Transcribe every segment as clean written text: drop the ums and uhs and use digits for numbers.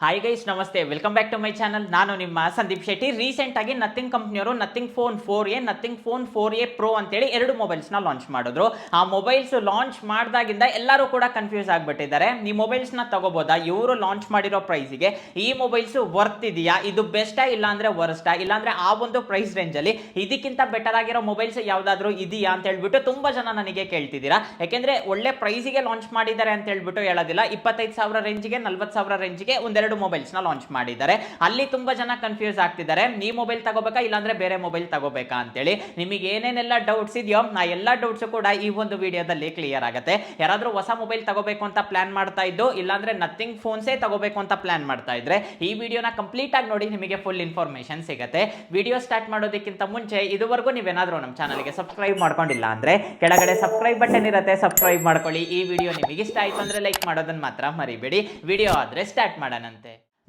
Hi guys, ನಮಸ್ತೆ. Welcome back to my channel. ನಾನು ನಿಮ್ಮ ಸಂದೀಪ್ ಶೆಟ್ಟಿ. ರೀಸೆಂಟ್ ಆಗಿ ನಥಿಂಗ್ ಕಂಪ್ನಿಯವರು nothing phone 4a, nothing phone 4a pro ಅಂತೇಳಿ ಎರಡು ಮೊಬೈಲ್ಸ್ನ ಲಾಂಚ್ ಮಾಡಿದ್ರು. ಆ ಮೊಬೈಲ್ಸ್ ಲಾಂಚ್ ಮಾಡಿದಾಗಿಂದ ಎಲ್ಲರೂ ಕೂಡ ಕನ್ಫ್ಯೂಸ್ ಆಗಿಬಿಟ್ಟಿದ್ದಾರೆ. ಈ ಮೊಬೈಲ್ಸ್ನ ತಗೋಬೋದಾ, ಇವರು ಲಾಂಚ್ ಮಾಡಿರೋ ಪ್ರೈಸಿಗೆ ಈ ಮೊಬೈಲ್ಸ್ ವರ್ತ್ ಇದೆಯಾ, ಇದು ಬೆಸ್ಟಾ ಇಲ್ಲ ಅಂದ್ರೆ ವರ್ಸ್ಟಾ, ಇಲ್ಲಾಂದ್ರೆ ಆ ಒಂದು ಪ್ರೈಸ್ ರೇಂಜಲ್ಲಿ ಇದಕ್ಕಿಂತ ಬೆಟರ್ ಆಗಿರೋ ಮೊಬೈಲ್ಸ್ ಯಾವ್ದಾದ್ರು ಇದೆಯಾ ಅಂತ ಹೇಳ್ಬಿಟ್ಟು ತುಂಬಾ ಜನ ನನಗೆ ಕೇಳ್ತಿದ್ದೀರಾ. ಯಾಕೆಂದ್ರೆ ಒಳ್ಳೆ ಪ್ರೈಸಿಗೆ ಲಾಂಚ್ ಮಾಡಿದ್ದಾರೆ ಅಂತ ಹೇಳ್ಬಿಟ್ಟು ಹೇಳೋದಿಲ್ಲ. 25,000 ರೇಂಜ್ಗೆ 40,000 ರೇಂಜ್ಗೆ ಒಂದೆರಡು ಮೊಬೈಲ್ಸ್ ನ ಲಾಂಚ್ ಮಾಡಿದ್ದಾರೆ. ಅಲ್ಲಿ ತುಂಬಾ ಜನ ಕನ್ಫ್ಯೂಸ್ ಆಗ್ತಿದ್ದಾರೆ, ಈ ಮೊಬೈಲ್ ತಗೋಬೇಕಾ ಇಲ್ಲಾಂದ್ರೆ ಬೇರೆ ಮೊಬೈಲ್ ತಗೋಬೇಕಾ ಅಂತೇಳಿ. ನಿಮಗೆ ಏನೇನೆಲ್ಲ ಡೌಟ್ಸ್ ಇದೆಯೋ ನಾ ಎಲ್ಲ ಡೌಟ್ಸ್ ಕೂಡ ಈ ಒಂದು ವಿಡಿಯೋದಲ್ಲಿ ಕ್ಲಿಯರ್ ಆಗುತ್ತೆ. ಯಾರಾದ್ರೂ ಹೊಸ ಮೊಬೈಲ್ ತಗೋಬೇಕು ಅಂತ ಪ್ಲಾನ್ ಮಾಡ್ತಾ ಇದ್ದು, ಇಲ್ಲಾಂದ್ರೆ ನಥಿಂಗ್ ಫೋನ್ಸೇ ತಗೋಬೇಕು ಅಂತ ಪ್ಲಾನ್ ಮಾಡ್ತಾ ಇದ್ರೆ ಈ ವಿಡಿಯೋನ ಕಂಪ್ಲೀಟ್ ಆಗಿ ನೋಡಿ, ನಿಮಗೆ ಫುಲ್ ಇನ್ಫಾರ್ಮೇಶನ್ ಸಿಗುತ್ತೆ. ವಿಡಿಯೋ ಸ್ಟಾರ್ಟ್ ಮಾಡೋದಕ್ಕಿಂತ ಮುಂಚೆ ಇದುವರೆಗೂ ನೀವೇನಾದ್ರೂ ನಮ್ಮ ಚಾನಲ್ಗೆ ಸಬ್ಸ್ಕ್ರೈಬ್ ಮಾಡ್ಕೊಂಡಿಲ್ಲ ಅಂದ್ರೆ ಕೆಳಗಡೆ ಸಬ್ಸ್ಕ್ರೈಬ್ ಬಟನ್ ಇರುತ್ತೆ, ಸಬ್ಸ್ಕ್ರೈಬ್ ಮಾಡ್ಕೊಳ್ಳಿ. ಈ ವಿಡಿಯೋ ನಿಮಗೆ ಇಷ್ಟ ಆಯ್ತು ಅಂದ್ರೆ ಲೈಕ್ ಮಾಡೋದನ್ನ ಮಾತ್ರ ಮರಿಬೇಡಿ. ವಿಡಿಯೋ ಆದ್ರೆ ಸ್ಟಾರ್ಟ್ ಮಾಡೋಣಂತೆ.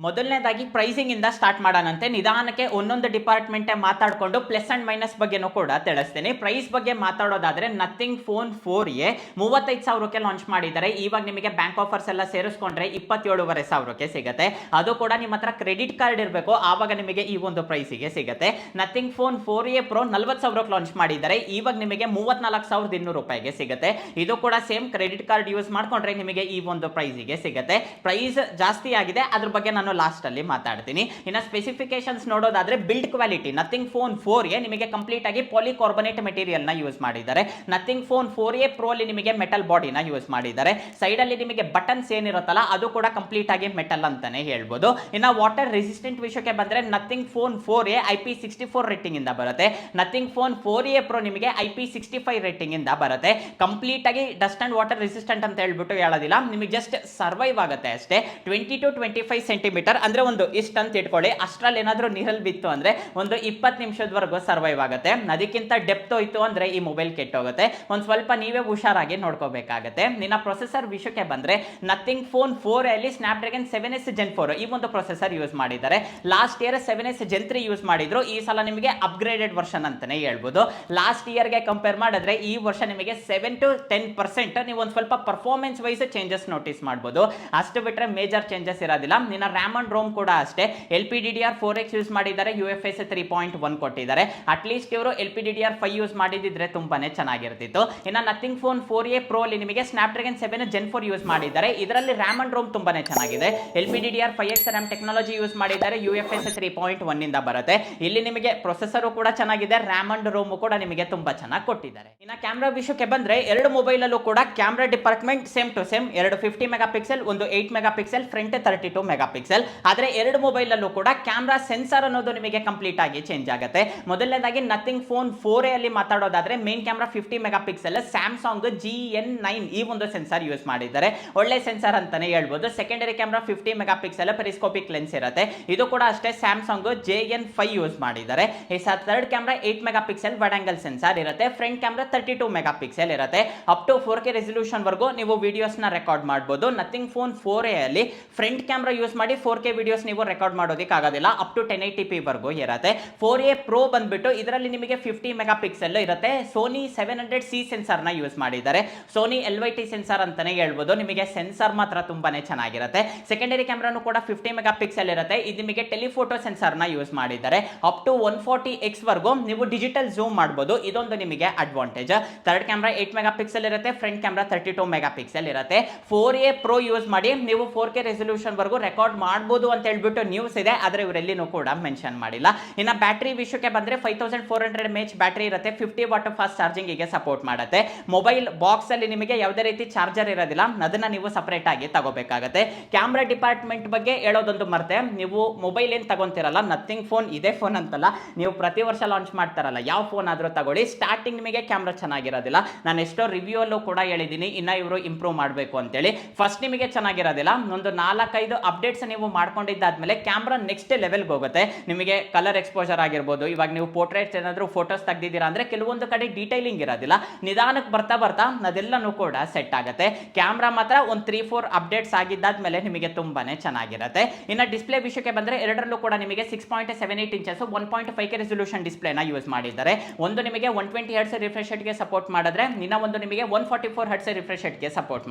ಮೊದಲನೇದಾಗಿ ಪ್ರೈಸಿಂಗ್ ಇಂದ ಸ್ಟಾರ್ಟ್ ಮಾಡೋಣಂತೆ. ನಿಧಾನಕ್ಕೆ ಒಂದೊಂದು ಡಿಪಾರ್ಟ್ಮೆಂಟ್ ಮಾತಾಡಿಕೊಂಡು ಪ್ಲಸ್ ಅಂಡ್ ಮೈನಸ್ ಬಗ್ಗೆನೂ ಕೂಡ ತಿಳಿಸ್ತೀನಿ. ಪ್ರೈಸ್ ಬಗ್ಗೆ ಮಾತಾಡೋದಾದ್ರೆ ನಥಿಂಗ್ ಫೋನ್ 4a 35,000ಕ್ಕೆ ಲಾಂಚ್ ಮಾಡಿದ್ದಾರೆ. ಇವಾಗ ನಿಮಗೆ ಬ್ಯಾಂಕ್ ಆಫರ್ಸ್ ಎಲ್ಲ ಸೇರಿಸ್ಕೊಂಡ್ರೆ 27,500ಕ್ಕೆ ಸಿಗುತ್ತೆ. ಅದು ಕೂಡ ನಿಮ್ಮ ಹತ್ರ ಕ್ರೆಡಿಟ್ ಕಾರ್ಡ್ ಇರಬೇಕು, ಆವಾಗ ನಿಮಗೆ ಈ ಒಂದು ಪ್ರೈಸಿಗೆ ಸಿಗುತ್ತೆ. ನಥಿಂಗ್ ಫೋನ್ 4a ಪ್ರೋ 40,000ಕ್ಕೆ ಲಾಂಚ್ ಮಾಡಿದ್ದಾರೆ. ಇವಾಗ ನಿಮಗೆ 34,200 ರೂಪಾಯಿಗೆ ಸಿಗುತ್ತೆ. ಇದು ಕೂಡ ಸೇಮ್ ಕ್ರೆಡಿಟ್ ಕಾರ್ಡ್ ಯೂಸ್ ಮಾಡ್ಕೊಂಡ್ರೆ ನಿಮಗೆ ಈ ಒಂದು ಪ್ರೈಸಿಗೆ ಸಿಗುತ್ತೆ. ಪ್ರೈಸ್ ಜಾಸ್ತಿ ಆಗಿದೆ, ಅದ್ರ ಬಗ್ಗೆ ನಾನು ಲಾಸ್ಟ್ ಅಲ್ಲಿ ಮಾತಾಡ್ತೀನಿ. ಇನ್ನು ಸ್ಪೆಸಿಫಿಕೇಶನ್ಸ್ ನೋಡೋದಾದ್ರೆ build quality nothing phone 4a ನಿಮಗೆ ಕಂಪ್ಲೀಟ್ ಆಗಿ ಪಾಲಿಕಾರ್ಬನೇಟ್ ಮೆಟೀರಿಯಲ್ ನ ಯೂಸ್ ಮಾಡಿದ್ದಾರೆ. ನಥಿಂಗ್ ಫೋನ್ 4a ಪ್ರೋ ಅಲ್ಲಿ ನಿಮಗೆ ಮೆಟಲ್ ಬಾಡಿನ ಯೂಸ್ ಮಾಡಿದ್ದಾರೆ. ಸೈಡ್ ಅಲ್ಲಿ ನಿಮಗೆ ಬಟನ್ಸ್ ಏನಿರುತ್ತಲ್ಲ ಅದು ಕೂಡ ಕಂಪ್ಲೀಟ್ ಆಗಿ ಮೆಟಲ್ ಅಂತಾನೆ ಹೇಳ್ಬೋದು. ಇನ್ನು ವಾಟರ್ ರೆಸಿಸ್ಟೆಂಟ್ ವಿಷಯಕ್ಕೆ ಬಂದ್ರೆ nothing phone 4a IP64 rating ಇಂದ ಬರುತ್ತೆ. ನಥಿಂಗ್ ಫೋನ್ 4a ಪ್ರೋ ನಿಮಗೆ IP65 ರೇಟಿಂಗ್ ಇಂದ ಬರುತ್ತೆ. ಕಂಪ್ಲೀಟ್ ಆಗಿ ಡಸ್ಟ್ ಅಂಡ್ ವಾಟರ್ ರೆಸಿಸ್ಟೆಂಟ್ ಅಂತ ಹೇಳ್ಬಿಟ್ಟು ಹೇಳೋದಿಲ್ಲ, ನಿಮಗೆ ಜಸ್ಟ್ ಸರ್ವೈವ್ ಆಗುತ್ತೆ ಅಷ್ಟೇ. 20 to 25 ಸೆಂಟಿಮೀಟರ್ ಅಂದ್ರೆ ಒಂದು ಇಷ್ಟ ಅಂತ ಇಟ್ಕೊಳ್ಳಿ. ಅಷ್ಟರಲ್ಲಿ ಏನಾದ್ರೂ ನೀರಲ್ಲಿ ಬಿತ್ತು ಅಂದ್ರೆ ಒಂದು 20 ನಿಮಿಷದವರೆಗೂ ಸರ್ವೈವ್ ಆಗುತ್ತೆ. ಅದಕ್ಕಿಂತ ಡೆಪ್ತ್ ಹೋಯ್ತು ಅಂದ್ರೆ ಈ ಮೊಬೈಲ್ ಕೆಟ್ಟೋಗುತ್ತೆ. ಒಂದ್ ಸ್ವಲ್ಪ ನೀವೇ ಹುಷಾರಾಗಿ ನೋಡ್ಕೋಬೇಕಾಗುತ್ತೆ. ನಿನ್ನ ಪ್ರೊಸೆಸರ್ ವಿಷಯಕ್ಕೆ ಬಂದ್ರೆ ನಥಿಂಗ್ ಫೋನ್ 4 ಅಲ್ಲಿ ಸ್ನ್ಯಾಪ್ಡ್ರ್ಯಾಗನ್ 7s Gen 4 ಈ ಒಂದು ಪ್ರೊಸೆಸರ್ ಯೂಸ್ ಮಾಡಿದ್ದಾರೆ. Last year 7s Gen 3 use ಮಾಡಿದ್ರು. ಈ ಸಲ ನಿಮಗೆ ಅಪ್ಗ್ರೇಡೆಡ್ ವರ್ಷನ್ ಅಂತಾನೆ ಹೇಳ್ಬೋದು. ಲಾಸ್ಟ್ ಇಯರ್ ಗೆ ಕಂಪೇರ್ ಮಾಡಿದ್ರೆ ಈ ವರ್ಷ ನಿಮಗೆ 7 to 10% ನೀವು ಒಂದು ಸ್ವಲ್ಪ ಪರ್ಫಾರ್ಮೆನ್ಸ್ ವೈಸ್ ಚೇಂಜಸ್ ನೋಟಿಸ್ ಮಾಡಬಹುದು. ಅಷ್ಟು ಬಿಟ್ರೆ ಮೇಜರ್ ಚೇಂಜಸ್ ಇರೋದಿಲ್ಲ. ನಿನ್ನ ರ್ಯಾಮ್ ಅಂಡ್ ರೋಮ್ ಕೂಡ ಅಷ್ಟೇ LPDDR4X ಯೂಸ್ ಮಾಡಿದ್ದಾರೆ, UFS 3.1 ಕೊಟ್ಟಿದ್ದಾರೆ. ಅಟ್ಲೀಸ್ಟ್ ಇವರು LPDDR5 ಯೂಸ್ ಮಾಡಿದ್ರೆ ತುಂಬಾನೇ ಚೆನ್ನಾಗಿರ್ತಿತ್ತು. ಇನ್ನು ನಥಿಂಗ್ ಫೋನ್ 4a ಪ್ರೋ ಅಲ್ಲಿ ನಿಮಗೆ ಸ್ನ್ಯಾಪ್ಡ್ರ್ಯಾಗನ್ 7 Gen 4 ಯೂಸ್ ಮಾಡಿದ್ದಾರೆ. ಇದರಲ್ಲಿ ರ್ಯಾಮ್ ಅಂಡ್ ರೋಮ್ ತುಂಬಾನೇ ಚೆನ್ನಾಗಿದೆ. LPDDR5X ರ್ಯಾಮ್ ಟೆಕ್ನಾಲಜಿ ಯೂಸ್ ಮಾಡಿದ್ದಾರೆ. UFS 3.1 ಇಂದ ಬರುತ್ತೆ. ಇಲ್ಲಿ ನಿಮಗೆ ಪ್ರೊಸೆಸರ್ ಕೂಡ ಚೆನ್ನಾಗಿದೆ, ರ್ಯಾಮ್ ಅಂಡ್ ರೋಮ್ ಕೂಡ ನಿಮಗೆ ತುಂಬಾ ಚೆನ್ನಾಗಿ ಕೊಟ್ಟಿದ್ದಾರೆ. ಇನ್ನು ಕ್ಯಾಮ್ರಾ ವಿಷಯಕ್ಕೆ ಬಂದ್ರೆ ಎರಡು ಮೊಬೈಲ್ ಅಲ್ಲೂ ಕೂಡ camera department same to same. ಎರಡು 50 ಮೆಗಾ ಪಿಕ್ಸೆಲ್, ಒಂದು 8 mega pixel, front 32 mega pixel. ಆದ್ರೆ ಎರಡು ಮೊಬೈಲ್ ಅಲ್ಲೂ ಕೂಡ ಕ್ಯಾಮ್ರಾ ಸೆನ್ಸರ್ ಅನ್ನೋದು ನಿಮಗೆ ಕಂಪ್ಲೀಟ್ ಆಗಿ ಚೇಂಜ್ ಆಗುತ್ತೆ. ಮೊದಲನೇದಾಗಿ ನಥಿಂಗ್ ಫೋನ್ 4a ಅಲ್ಲಿ ಮಾತಾಡೋದಾದ್ರೆ main camera 50 mega pixel Samsung GN9 ಈ ಒಂದು ಸೆನ್ಸರ್ ಯೂಸ್ ಮಾಡಿದ್ದಾರೆ. ಒಳ್ಳೆ ಸೆನ್ಸರ್ ಅಂತಾನೆ ಹೇಳ್ಬೋದು. Secondary camera 50 mega pixel periscopic lens ಇರುತ್ತೆ. ಇದು ಕೂಡ ಅಷ್ಟೇ ಸ್ಯಾಮ್ಸಂಗ್ JN5 ಯೂಸ್ ಮಾಡಿದ್ದಾರೆ. ಈ third camera 8 mega pixel wide angle sensor ಇರುತ್ತೆ. ಫ್ರಂಟ್ ಕ್ಯಾಮ್ರಾ 32 ಮೆಗಾ ಪಿಕ್ಸೆಲ್ ಇರುತ್ತೆ. ಅಪ್ ಟು 4K ರೆಸಲ್ಯೂಷನ್ ವರೆಗೂ ನೀವು ವಿಡಿಯೋಸ್ ನ ರೆಕಾರ್ಡ್ ಮಾಡಬಹುದು. ನಥಿಂಗ್ ಫೋನ್ 4a ಅಲ್ಲಿ ಫ್ರಂಟ್ ಕ್ಯಾಮ್ರಾ ಯೂಸ್ ಮಾಡಿ 4K ವಿಡಿಯೋಸ್ ನೀವು ರೆಕಾರ್ಡ್ ಮಾಡೋದಕ್ಕೆ ಆಗೋದಿಲ್ಲ. ಅಪ್ ಟು 1080p ವರೆಗೂ ಇರುತ್ತೆ. 4a ಪ್ರೋ ಬಂದ್ಬಿಟ್ಟು ಇದರಲ್ಲಿ ನಿಮಗೆ 50 ಮೆಗಾ ಪಿಕ್ಸೆಲ್ ಇರುತ್ತೆ. ಸೋನಿ 700C ಸೆನ್ಸರ್ ನ ಯೂಸ್ ಮಾಡಿದ್ದಾರೆ. ಸೋನಿ LYT ಸೆನ್ಸರ್ ಅಂತಾನೆ ಹೇಳ್ಬೋದು. ನಿಮಗೆ ಸೆನ್ಸರ್ ಮಾತ್ರ ತುಂಬಾನೇ ಚೆನ್ನಾಗಿರುತ್ತೆ. ಸೆಕೆಂಡರಿ ಕ್ಯಾಮ್ರಾನು ಕೂಡ 50 ಮೆಗಾ ಪಿಕ್ಸೆಲ್ ಇರುತ್ತೆ. ಇದು ನಿಮಗೆ ಟೆಲಿಫೋಟೋ ಸೆನ್ಸರ್ ನ ಯೂಸ್ ಮಾಡಿದ್ದಾರೆ. ಅಪ್ ಟು 140x ವರೆಗೂ ನೀವು ಡಿಜಿಟಲ್ ಝೂಮ್ ಮಾಡಬಹುದು. ಇದೊಂದು ನಿಮಗೆ advantage. Third camera 8 mega pixel ಇರುತ್ತೆ. ಫ್ರಂಟ್ ಕ್ಯಾಮ್ರಾ 32 ಮೆಗಾ ಪಿಕ್ಸೆಲ್ ಇರುತ್ತೆ. 4a ಪ್ರೋ ಯೂಸ್ ಮಾಡಿ ನೀವು 4K ರೆಸಲ್ಯೂಷನ್ ವರೆಗೂ ರೆಕಾರ್ಡ್ ಮಾಡಬಹುದು ಅಂತ ಹೇಳ್ಬಿಟ್ಟು ನ್ಯೂಸ್ ಇದೆ, ಆದ್ರೆ ಇವರೆಲ್ಲಿನೂ ಕೂಡ ಮೆನ್ಷನ್ ಮಾಡಿಲ್ಲ. ಇನ್ನು ಬ್ಯಾಟರಿ ವಿಷಯಕ್ಕೆ ಬಂದ್ರೆ 5400 mAh ಬ್ಯಾಟರಿ ಇರುತ್ತೆ. 50 ವಾಟ್ ಫಾಸ್ಟ್ ಚಾರ್ಜಿಂಗ್ ಗೆ ಸಪೋರ್ಟ್ ಮಾಡುತ್ತೆ. ಮೊಬೈಲ್ ಬಾಕ್ಸ್ ಅಲ್ಲಿ ನಿಮಗೆ ಯಾವುದೇ ರೀತಿ ಚಾರ್ಜರ್ ಇರೋದಿಲ್ಲ, ಅದನ್ನ ನೀವು ಸಪರೇಟ್ ಆಗಿ ತಗೋಬೇಕಾಗುತ್ತೆ. ಕ್ಯಾಮ್ರಾ ಡಿಪಾರ್ಟ್ಮೆಂಟ್ ಬಗ್ಗೆ ಹೇಳೋದೊಂದು ಮರ್ತೆ, ನೀವು ಮೊಬೈಲ್ ಏನ್ ತಗೊಂತಿರಲ್ಲ ನಥಿಂಗ್ ಫೋನ್ ಇದೇ ಫೋನ್ ಅಂತಲ್ಲ, ನೀವು ಪ್ರತಿ ವರ್ಷ ಲಾಂಚ್ ಮಾಡ್ತಾರಲ್ಲ ಯಾವ ಫೋನ್ ಆದ್ರೂ ತಗೊಳ್ಳಿ, ಸ್ಟಾರ್ಟಿಂಗ್ ನಿಮಗೆ ಕ್ಯಾಮ್ರಾ ಚೆನ್ನಾಗಿರೋದಿಲ್ಲ. ನಾನು ಎಷ್ಟೋ ರಿವ್ಯೂ ಅಲ್ಲೂ ಕೂಡ ಹೇಳಿದ್ದೀನಿ, ಇನ್ನ ಇವರು ಇಂಪ್ರೂವ್ ಮಾಡಬೇಕು ಅಂತೇಳಿ. ಫಸ್ಟ್ ನಿಮಗೆ ಚೆನ್ನಾಗಿರೋದಿಲ್ಲ, ಒಂದು 4-5 ಅಪ್ಡೇಟ್ಸ್ ನೀವು ಮಾಡ್ಕೊಂಡಿದ್ದಾದ್ಮೇಲೆ ಕ್ಯಾಮ್ರಾ ನೆಕ್ಸ್ಟ್ ಲೆವೆಲ್ಗೆ ಹೋಗುತ್ತೆ. ನಿಮಗೆ ಕಲರ್ ಎಕ್ಸ್ಪೋಜರ್ ಆಗಿರ್ಬೋದು. ಇವಾಗ ನೀವು ಪೋರ್ಟ್ರೇಟ್ಸ್ ಏನಾದರೂ ಫೋಟೋಸ್ ತೆಗೆದಿದ್ದೀರಾ ಅಂದ್ರೆ ಕೆಲವೊಂದು ಕಡೆ ಡೀಟೈಲಿಂಗ್ ಇರೋದಿಲ್ಲ, ನಿಧಾನಕ್ಕೆ ಬರ್ತಾ ಬರ್ತಾ ಅದೆಲ್ಲನೂ ಕೂಡ ಸೆಟ್ ಆಗುತ್ತೆ. ಕ್ಯಾಮ್ರಾ ಮಾತ್ರ ಒಂದು 3-4 ಅಪ್ಡೇಟ್ಸ್ ಆಗಿದ್ದಾದ್ಮೇಲೆ ನಿಮಗೆ ತುಂಬಾನೇ ಚೆನ್ನಾಗಿರುತ್ತೆ. ಇನ್ನು ಡಿಸ್ಪ್ಲೇ ವಿಷಯಕ್ಕೆ ಬಂದ್ರೆ ಎರಡರಲ್ಲೂ ಕೂಡ ನಿಮಗೆ 6.78 ಇಂಚಸ್ 1.5K ರೆಸಲ್ಯೂಷನ್ ಡಿಸ್ಪ್ಲೇನ ಯೂಸ್ ಮಾಡಿದ್ದಾರೆ. ಒಂದು ನಿಮಗೆ 120 Hz ರಿಫ್ರೆಶ್ ರೇಟ್ಗೆ ಸಪೋರ್ಟ್ ಮಾಡಿದ್ರೆ ಇನ್ನ ಒಂದು ನಿಮಗೆ 144 Hz ರಿಫ್ರೆಶ್ ರೇಟ್ಗೆ ಸಪೋರ್ಟ್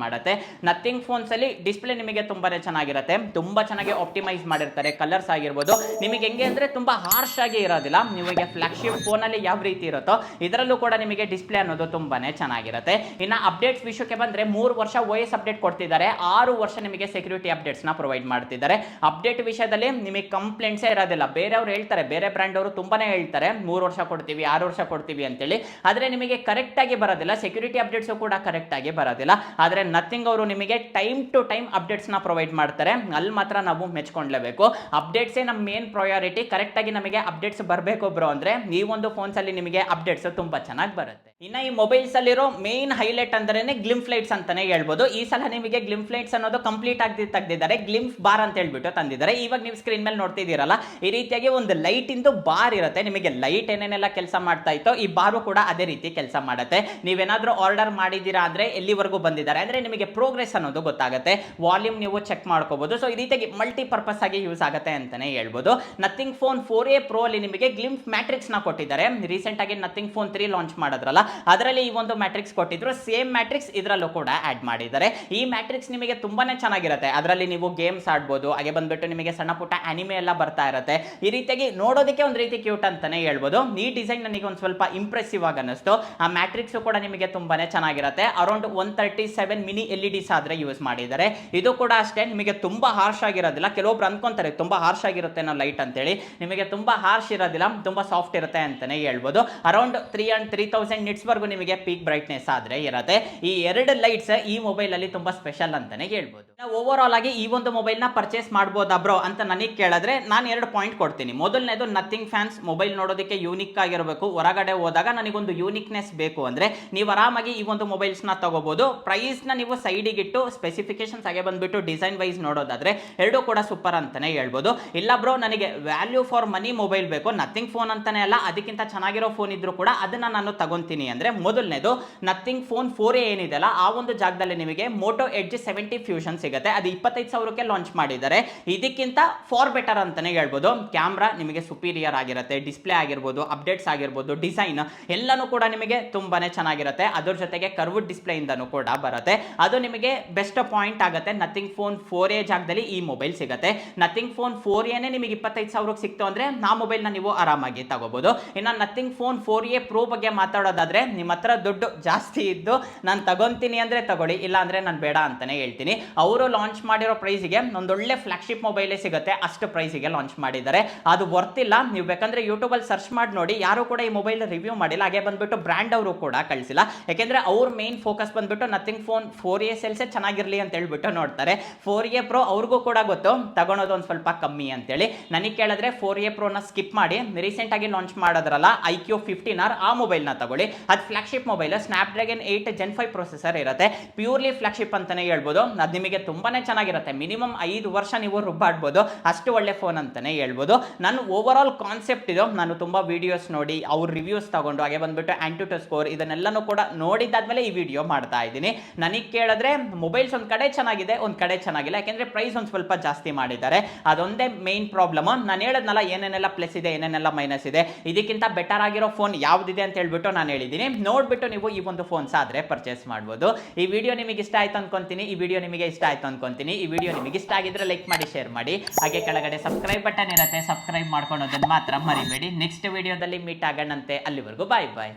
ಮಾಡುತ್ತೆ. ನಥಿಂಗ್ ಫೋನ್ಸ್ ಅಲ್ಲಿ ಡಿಸ್ಪ್ಲೇ ನಿಮಗೆ ತುಂಬಾನೇ ಚೆನ್ನಾಗಿರುತ್ತೆ, ತುಂಬಾ ಚೆನ್ನಾಗಿ ಆಪ್ಟಿಮೈಸ್ ಮಾಡಿರ್ತಾರೆ. ಕಲರ್ಸ್ ಆಗಿರ್ಬೋದು ನಿಮಗೆ ಹೆಂಗೆ ಅಂದ್ರೆ ತುಂಬಾ ಹಾರ್ಶ್ ಆಗಿ ಇರೋದಿಲ್ಲ. ನಿಮಗೆ ಫ್ಲಾಗ್ಶಿಪ್ ಫೋನ್ ಅಲ್ಲಿ ಯಾವ ರೀತಿ ಇರುತ್ತೋ ಇದರಲ್ಲೂ ಕೂಡ ನಿಮಗೆ ಡಿಸ್ಪ್ಲೇ ಅನ್ನೋದು ತುಂಬಾನೇ ಚೆನ್ನಾಗಿರುತ್ತೆ. ಇನ್ನ ಅಪ್ಡೇಟ್ಸ್ ವಿಷಯಕ್ಕೆ ಬಂದ್ರೆ 3 ವರ್ಷ OS ಅಪ್ಡೇಟ್ ಕೊಡ್ತಿದ್ದಾರೆ, 6 ವರ್ಷ ನಿಮಗೆ ಸೆಕ್ಯೂರಿಟಿ ಅಪ್ಡೇಟ್ಸ್ ನ ಪ್ರೊವೈಡ್ ಮಾಡ್ತಿದ್ದಾರೆ. ಅಪ್ಡೇಟ್ ವಿಷಯದಲ್ಲಿ ನಿಮಗೆ ಕಂಪ್ಲೇಂಟ್ಸ್ ಇರೋದಿಲ್ಲ. ಬೇರೆಯವರು ಹೇಳ್ತಾರೆ, ಬೇರೆ ಬ್ರ್ಯಾಂಡ್ ಅವರು ತುಂಬಾನೇ ಹೇಳ್ತಾರೆ 3 ವರ್ಷ ಕೊಡ್ತೀವಿ 6 ವರ್ಷ ಕೊಡ್ತೀವಿ ಅಂತೇಳಿ, ಆದ್ರೆ ನಿಮಗೆ ಕರೆಕ್ಟ್ ಆಗಿ ಬರೋದಿಲ್ಲ. ಸೆಕ್ಯೂರಿಟಿ ಅಪ್ಡೇಟ್ಸ್ ಕೂಡ ಕರೆಕ್ಟ್ ಆಗಿ ಬರೋದಿಲ್ಲ. ಆದ್ರೆ ನಥಿಂಗ್ ಅವರು ನಿಮಗೆ ಟೈಮ್ ಟು ಟೈಮ್ ಅಪ್ಡೇಟ್ಸ್ ನ ಪ್ರೊವೈಡ್ ಮಾಡ್ತಾರೆ. ಅಲ್ಲಿ ಮಾತ್ರ ನಾವು ಮೆಚ್ಕೊಂಡ್ಲೇಬೇಕು. ಅಪ್ಡೇಟ್ಸ್ ನಮ್ಮ ಮೇನ್ ಪ್ರಯಾರಿಟಿ. ಕರೆಕ್ಟ್ ಆಗಿ ನಮಗೆ ಅಪ್ಡೇಟ್ಸ್ ಬರಬೇಕು ಬ್ರೋ ಅಂದ್ರೆ ಈ ಒಂದು ಫೋನ್ಸ್ ಅಲ್ಲಿ ನಿಮಗೆ ಅಪ್ಡೇಟ್ಸ್ ತುಂಬಾ ಚೆನ್ನಾಗಿ ಬರುತ್ತೆ. ಇನ್ನ ಈ ಮೊಬೈಲ್ಸ್ ಅಲ್ಲಿರೋ ಮೇನ್ ಹೈಲೈಟ್ ಅಂದ್ರೇನೆ ಗ್ಲಿಂಫ್ ಲೈಟ್ಸ್ ಅಂತಾನೆ ಹೇಳ್ಬೋದು. ಈ ಸಲ ನಿಮಗೆ ಗ್ಲಿಂಫ್ ಲೈಟ್ಸ್ ಅನ್ನೋದು ಕಂಪ್ಲೀಟ್ ಆಗಿ ತೆಗೆದಿದ್ದಾರೆ. ಗ್ಲಿಂಫ್ ಬಾರ್ ಅಂತ ಹೇಳ್ಬಿಟ್ಟು ತಂದಿದ್ದಾರೆ. ಇವಾಗ ನೀವು ಸ್ಕ್ರೀನ್ ಮೇಲೆ ನೋಡ್ತಿದ್ದೀರಲ್ಲ, ಈ ರೀತಿಯಾಗಿ ಒಂದು ಲೈಟ್ ಇಂದು ಬಾರ್ ಇರುತ್ತೆ. ನಿಮಗೆ ಲೈಟ್ ಏನೇನೆಲ್ಲ ಕೆಲಸ ಮಾಡ್ತಾ ಇತ್ತೋ ಈ ಬಾರು ಕೂಡ ಅದೇ ರೀತಿ ಕೆಲಸ ಮಾಡುತ್ತೆ. ನೀವೇನಾದ್ರೂ ಆರ್ಡರ್ ಮಾಡಿದ್ದೀರಾ ಅಂದ್ರೆ ಎಲ್ಲಿವರೆಗೂ ಬಂದಿದ್ದಾರೆ ಅಂದ್ರೆ ನಿಮಗೆ ಪ್ರೋಗ್ರೆಸ್ ಅನ್ನೋದು ಗೊತ್ತಾಗುತ್ತೆ. ವಾಲ್ಯೂಮ್ ನೀವು ಚೆಕ್ ಮಾಡ್ಕೋಬಹುದು. ಸೊ ಈ ರೀತಿಯಾಗಿ ಮಲ್ಟಿಪರ್ಪಸ್ ಆಗಿ ಯೂಸ್ ಆಗುತ್ತೆ ಅಂತಾನೆ ಹೇಳ್ಬೋದು. ನಥಿಂಗ್ ಫೋನ್ 4a Pro ಅಲ್ಲಿ ನಿಮಗೆ ಗ್ಲಿಂಫ್ ಮ್ಯಾಟ್ರಿಕ್ಸ್ ನ ಕೊಟ್ಟಿದ್ದಾರೆ. ರೀಸೆಂಟ್ ಆಗಿ ನಥಿಂಗ್ ಫೋನ್ 3 ಲಾಂಚ್ ಮಾಡಿದ್ರಲ್ಲ, ಅದರಲ್ಲಿ ಈ ಒಂದು ಮ್ಯಾಟ್ರಿಕ್ಸ್ ಕೊಟ್ಟಿದ್ರು. ಸೇಮ್ ಮ್ಯಾಟ್ರಿಕ್ಸ್ ಇದರಲ್ಲೂ ಕೂಡ ಆಡ್ ಮಾಡಿದ್ದಾರೆ. ಈ ಮ್ಯಾಟ್ರಿಕ್ಸ್ ನಿಮಗೆ ತುಂಬಾನೇ ಚೆನ್ನಾಗಿರುತ್ತೆ. ಅದರಲ್ಲಿ ನೀವು ಗೇಮ್ಸ್ ಆಡ್ಬೋದು. ಹಾಗೆ ಬಂದ್ಬಿಟ್ಟು ನಿಮಗೆ ಸಣ್ಣ ಪುಟ್ಟ ಅನಿಮೆ ಎಲ್ಲ ಬರ್ತಾ ಇರುತ್ತೆ. ಈ ರೀತಿಯಾಗಿ ನೋಡೋದಕ್ಕೆ ಒಂದು ರೀತಿ ಕ್ಯೂಟ್ ಅಂತಾನೆ ಹೇಳ್ಬೋದು. ಈ ಡಿಸೈನ್ ನನಗೆ ಒಂದು ಸ್ವಲ್ಪ ಇಂಪ್ರೆಸಿವ್ ಆಗಿ ಅನ್ನಿಸ್ತು. ಆ ಮ್ಯಾಟ್ರಿಕ್ಸ್ ಕೂಡ ನಿಮಗೆ ತುಂಬಾನೇ ಚೆನ್ನಾಗಿರುತ್ತೆ. ಅರೌಂಡ್ 137 ಮಿನಿ LEDs ಆದ್ರೆ ಯೂಸ್ ಮಾಡಿದ್ದಾರೆ. ಇದು ಕೂಡ ಅಷ್ಟೇ ನಿಮಗೆ ತುಂಬಾ ಹಾರ್ಶ್ ಆಗಿರೋದಿಲ್ಲ. ಕೆಲವೊಬ್ರು ಅನ್ಕೊಂತಾರೆ ತುಂಬಾ ಹಾರ್ಶ್ ಆಗಿರುತ್ತೆ ನಾವು ಲೈಟ್ ಅಂತೇಳಿ. ನಿಮಗೆ ತುಂಬಾ ಹಾರ್ಶ್ ಇರೋದಿಲ್ಲ, ತುಂಬಾ ಸಾಫ್ಟ್ ಇರುತ್ತೆ ಅಂತಾನೆ ಹೇಳ್ಬೋದು. ಅರೌಂಡ್ 3000 ನಿಟ್ಸ್ ವರೆಗೂ ನಿಮಗೆ ಪೀಕ್ ಬ್ರೈಟ್ನೆಸ್ ಆದ್ರೆ ಇರುತ್ತೆ. ಈ ಎರಡು ಲೈಟ್ಸ್ ಈ ಮೊಬೈಲ್ ಅಲ್ಲಿ ತುಂಬಾ ಸ್ಪೆಷಲ್ ಅಂತಾನೆ ಹೇಳ್ಬೋದು. ಓವರ್ ಆಲ್ ಆಗಿ ಈ ಒಂದು ಮೊಬೈಲ್ ನ ಪರ್ಚೇಸ್ ಮಾಡಬಹುದಾ ಬ್ರೋ ಅಂತ ನನಗೆ ಕೇಳಿದ್ರೆ ನಾನು 2 ಪಾಯಿಂಟ್ ಕೊಡ್ತೀನಿ. ಮೊದಲನೇದು ನಥಿಂಗ್ ಫ್ಯಾನ್ಸ್ ಮೊಬೈಲ್ ನೋಡೋದಕ್ಕೆ ಯೂನಿಕ್ ಆಗಿರಬೇಕು. ಹೊರಗಡೆ ಹೋದಾಗ ನನಗೊಂದು ಯೂನಿಕ್ನೆಸ್ ಬೇಕು ಅಂದ್ರೆ ನೀವು ಆರಾಮಾಗಿ ಈ ಒಂದು ಮೊಬೈಲ್ಸ್ ನ ತಗೋಬಹುದು. ಪ್ರೈಸ್ ನ ನೀವು ಸೈಡಿಗೆ ಇಟ್ಟು ಸ್ಪೆಸಿಫಿಕೇಶನ್ಸ್ ಹಾಗೆ ಬಂದ್ಬಿಟ್ಟು ಡಿಸೈನ್ ವೈಸ್ ನೋಡೋದಾದ್ರೆ ಎರಡು ಕೂಡ ಸೂಪರ್ ಅಂತಾನೆ ಹೇಳ್ಬೋದು. ಇಲ್ಲ ಬ್ರೋ ನನಗೆ ವ್ಯಾಲ್ಯೂ ಫಾರ್ ಮನಿ ಮೊಬೈಲ್ ಬೇಕು, ನಥಿಂಗ್ ಫೋನ್ ಅಂತಾನೆ ಅಲ್ಲ, ಅದಕ್ಕಿಂತ ಚೆನ್ನಾಗಿರೋ ಫೋನ್ ಇದ್ರೂ ಕೂಡ ಅದನ್ನ ನಾನು ತಗೊಂತೀನಿ ಅಂದ್ರೆ ಮೊದಲನೇದು ನಥಿಂಗ್ ಫೋನ್ 4a ಏನಿದೆಲ್ಲ ಆ ಒಂದು ಜಾಗದಲ್ಲಿ ನಿಮಗೆ ಮೋಟೋ ಎಡ್ಜ್ 70 ಫ್ಯೂಷನ್ ಸಿಗುತ್ತೆ. ಅದು 25,000ಕ್ಕೆ ಲಾಂಚ್ ಮಾಡಿದ್ದಾರೆ. ಇದಕ್ಕಿಂತ ಫಾರ್ ಬೆಟರ್ ಅಂತಾನೆ ಹೇಳ್ಬೋದು. ಕ್ಯಾಮ್ರಾ ನಿಮಗೆ ಸುಪೀರಿಯರ್ ಆಗಿರುತ್ತೆ. ಡಿಸ್ಪ್ಲೇ ಆಗಿರ್ಬೋದು, ಅಪ್ಡೇಟ್ಸ್ ಆಗಿರ್ಬೋದು, ಡಿಸೈನ್ ಎಲ್ಲನೂ ಕೂಡ ನಿಮಗೆ ತುಂಬಾನೇ ಚೆನ್ನಾಗಿರುತ್ತೆ. ಅದ್ರ ಜೊತೆಗೆ ಕರ್ವ್ಡ್ ಡಿಸ್ಪ್ಲೇ ಇಂದನೂ ಕೂಡ ಬರುತ್ತೆ. ಅದು ನಿಮಗೆ ಬೆಸ್ಟ್ ಪಾಯಿಂಟ್ ಆಗುತ್ತೆ. ನಥಿಂಗ್ ಫೋನ್ 4a ಜಾಗದಲ್ಲಿ ಈ ಮೊಬೈಲ್ ಸಿಗುತ್ತೆ. ನಥಿಂಗ್ ಫೋನ್ 4a ನಿಮಗೆ 25,000ಕ್ಕೆ ಸಿಕ್ತು ಅಂದ್ರೆ ಆ ಮೊಬೈಲ್ ನ ನೀವು ಆರಾಮಾಗಿ ತಗೋಬಹುದು. ಇನ್ನು ನಥಿಂಗ್ ಫೋನ್ 4a Pro ಬಗ್ಗೆ ಮಾತಾಡೋದಾದ್ರೆ ನಿಮ್ಮ ಹತ್ರ ದುಡ್ಡು ಜಾಸ್ತಿ ಇದ್ದು ನಾನು ತಗೊಂತೀನಿ ಅಂದ್ರೆ ತಗೊಳ್ಳಿ, ಇಲ್ಲ ಅಂದ್ರೆ ನಾನು ಬೇಡ ಅಂತಾನೆ ಹೇಳ್ತೀನಿ. ಅವರು ಲಾಂಚ್ ಮಾಡಿರೋ ಪ್ರೈಸ್ಗೆ ಒಂದೊಳ್ಳೆ ಫ್ಲಾಗ್ಶಿಪ್ ಮೊಬೈಲೇ ಸಿಗುತ್ತೆ, ಅಷ್ಟು ಪ್ರೈಸಿಗೆ ಲಾಂಚ್ ಮಾಡಿದ್ದಾರೆ. ಅದು ವರ್ತ್ ಇಲ್ಲ. ನೀವು ಬೇಕಂದ್ರೆ ಯೂಟ್ಯೂಬ್ ಅಲ್ಲಿ ಸರ್ಚ್ ಮಾಡಿ ನೋಡಿ, ಯಾರು ಕೂಡ ಈ ಮೊಬೈಲ್ ರಿವ್ಯೂ ಮಾಡಿಲ್ಲ. ಹಾಗೆ ಬಂದ್ಬಿಟ್ಟು ಬ್ರ್ಯಾಂಡ್ ಅವರು ಕೂಡ ಕಳಿಸಿಲ್ಲ. ಯಾಕೆಂದ್ರೆ ಅವ್ರ ಮೇನ್ ಫೋಕಸ್ ಬಂದ್ಬಿಟ್ಟು ನಥಿಂಗ್ ಫೋನ್ 4a ಸೇಲ್ಸ್ ಚೆನ್ನಾಗಿರ್ಲಿ ಅಂತ ಹೇಳ್ಬಿಟ್ಟು ನೋಡ್ತಾರೆ. 4a Pro ಅವ್ರಿಗೂ ಕೂಡ ಗೊತ್ತು ತಗೊಳೋದು ಒಂದು ಸ್ವಲ್ಪ ಕಮ್ಮಿ ಅಂತೇಳಿ. ನನಗೆ ಕೇಳಿದ್ರೆ 4a Pro ನ ಸ್ಕಿಪ್ ಮಾಡಿ ರೀಸೆಂಟ್ ಆಗಿ ಲಾಂಚ್ ಮಾಡೋದ್ರಲ್ಲ iQ 15R ಆ ಮೊಬೈಲ್ ನ ತಗೊಳ್ಳಿ. ಅದು flagship mobile, Snapdragon 8 Gen 5 processor ಇರುತ್ತೆ. ಪ್ಯೂರ್ಲಿ ಫ್ಲಾಗ್ಶಿಪ್ ಅಂತಾನೆ ಹೇಳ್ಬೋದು. ಅದು ನಿಮಗೆ ತುಂಬಾನೇ ಚೆನ್ನಾಗಿರುತ್ತೆ. ಮಿನಿಮಮ್ 5 ವರ್ಷ ನೀವು ರುಬ್ಬಾಡ್ಬೋದು, ಅಷ್ಟು ಒಳ್ಳೆ ಫೋನ್ ಅಂತಾನೆ ಹೇಳ್ಬೋದು. ನಾನು ಓವರ್ ಆಲ್ ಕಾನ್ಸೆಪ್ಟ್ ಇದು. ನಾನು ತುಂಬಾ ವಿಡಿಯೋಸ್ ನೋಡಿ ಅವ್ರ ರಿವ್ಯೂಸ್ ತಗೊಂಡು ಹಾಗೆ ಬಂದ್ಬಿಟ್ಟು ಆಂಟುಟೋ ಸ್ಕೋರ್ ಇದನ್ನೆಲ್ಲನೂ ಕೂಡ ನೋಡಿದ್ದಾದ್ಮೇಲೆ ಈ ವಿಡಿಯೋ ಮಾಡ್ತಾ ಇದ್ದೀನಿ. ನನಗೆ ಕೇಳಿದ್ರೆ ಮೊಬೈಲ್ಸ್ ಒಂದ್ ಕಡೆ ಚೆನ್ನಾಗಿದೆ, ಒಂದ್ ಕಡೆ ಚೆನ್ನಾಗಿಲ್ಲ. ಯಾಕೆಂದ್ರೆ ಪ್ರೈಸ್ ಒಂದು ಸ್ವಲ್ಪ ಜಾಸ್ತಿ ಮಾಡಿದ್ದಾರೆ, ಅದೊಂದೇ ಮೇನ್ ಪ್ರಾಬ್ಲಮ್. ನಾನು ಹೇಳದ್ನಲ್ಲ ಏನೇನೆಲ್ಲ ಪ್ಲಸ್ ಇದೆ ಏನೇನೆಲ್ಲ ಮೈನಸ್ ಇದೆ. ಇದಕ್ಕಿಂತ ಬೆಟರ್ ಆಗಿರೋ ಫೋನ್ ಯಾವ್ದಿದೆ ಅಂತ ಹೇಳ್ಬಿಟ್ಟು ನಾನು ಹೇಳಿದ್ದೀನಿ. ನೋಡ್ಬಿಟ್ಟು ನೀವು ಈ ಒಂದು ಫೋನ್ಸ್ ಆದ್ರೆ ಪರ್ಚೇಸ್ ಮಾಡ್ಬೋದು. ಈ ವಿಡಿಯೋ ನಿಮಗೆ ಇಷ್ಟ ಆಯ್ತು ಅನ್ಕೊಂತೀನಿ. ಈ ವಿಡಿಯೋ ನಿಮಗೆ ಇಷ್ಟ ಆಯ್ತು ಅನ್ಕೊಂತೀನಿ. ಈ ವಿಡಿಯೋ ನಿಮಗೆ ಇಷ್ಟ ಆಗಿದ್ರೆ ಲೈಕ್ ಮಾಡಿ, ಶೇರ್ ಮಾಡಿ. ಹಾಗೆ ಕೆಳಗಡೆ ಸಬ್ಸ್ಕ್ರೈಬ್ ಬಟನ್ ಇರುತ್ತೆ, ಸಬ್ಸ್ಕ್ರೈಬ್ ಮಾಡ್ಕೊಳೋದನ್ನ ಮಾತ್ರ ಮರಿಬೇಡಿ. ನೆಕ್ಸ್ಟ್ ವಿಡಿಯೋದಲ್ಲಿ ಮೀಟ್ ಆಗೋಣಂತೆ. ಅಲ್ಲಿವರೆಗೂ ಬಾಯ್ ಬಾಯ್.